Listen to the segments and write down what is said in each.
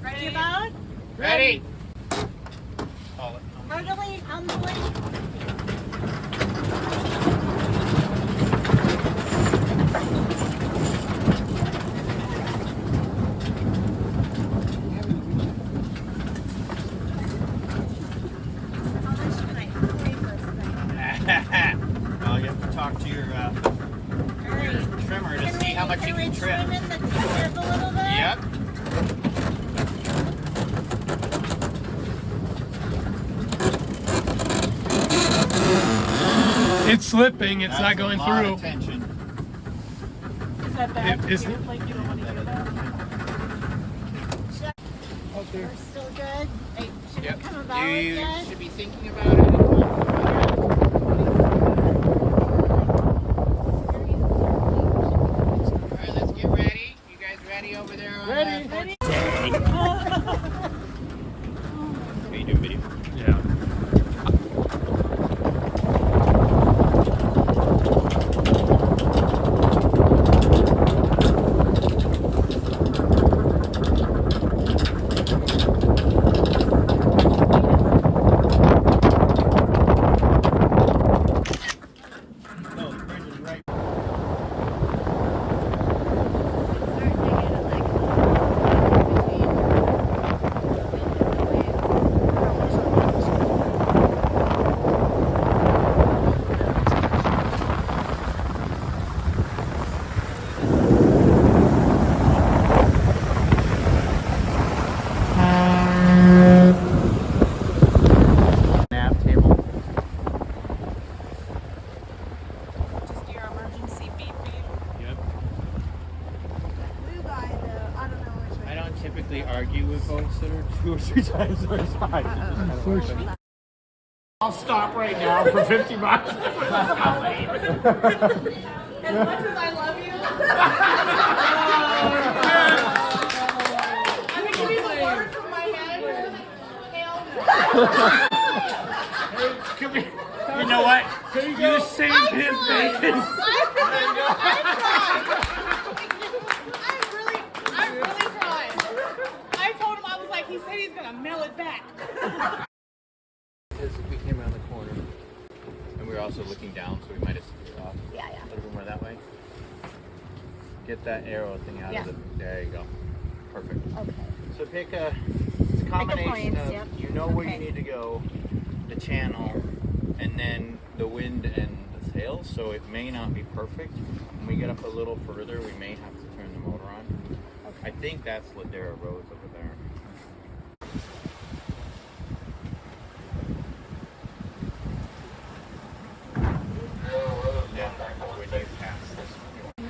Ready about? Ready. Undulate, undulate. How much can I pay for this thing? Well, you have to talk to your Alright. trimmer to see how much you can trim. Trim it the tip a little bit? Yep. It's slipping. It's not going a lot through. Of tension. Is that bad? Is You it? like you don't want to hear that? Okay. We're still good. Hey, should Yep. we come about it You yet? should be thinking about it. All right, let's get ready. You guys ready over there? Ready. Ready? Are you doing video? Yeah. No, the bridge is right. Nav table. Just your emergency beep beep. Yep. Blue guy though, I don't know which way. I don't typically argue with folks that are 2 or 3 times their size. I'll stop right now for 50 bucks. As much as I love you. I'm gonna give you the word from my manager. Hell no. Come here. You know what? You saved his bacon. I'm really trying. I told him, I was like, he said he's gonna mail it back. Because we came around the corner, and we were also looking down, so we might have screwed off. Yeah, yeah. A little bit more that way. Get that arrow thing out of the. There you go. Perfect. Okay. So pick a. It's a combination points, of yep. you know where you Okay. need to go, the channel, and then the wind and the sails. So it may not be perfect. When we get up a little further, we may have to turn the motor on. I think that's Ladera Roads over there. Yeah, when you pass this one. I'm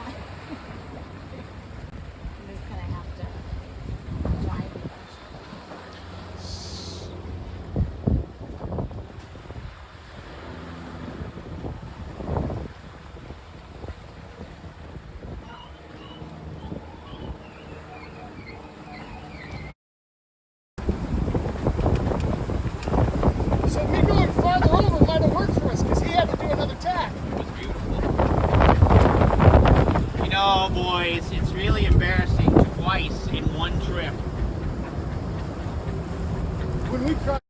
just gonna have to drive it. So me going farther over might have worked for us because he had to do another tack. It was beautiful. You know, boys, it's really embarrassing twice in one trip. When we crossed.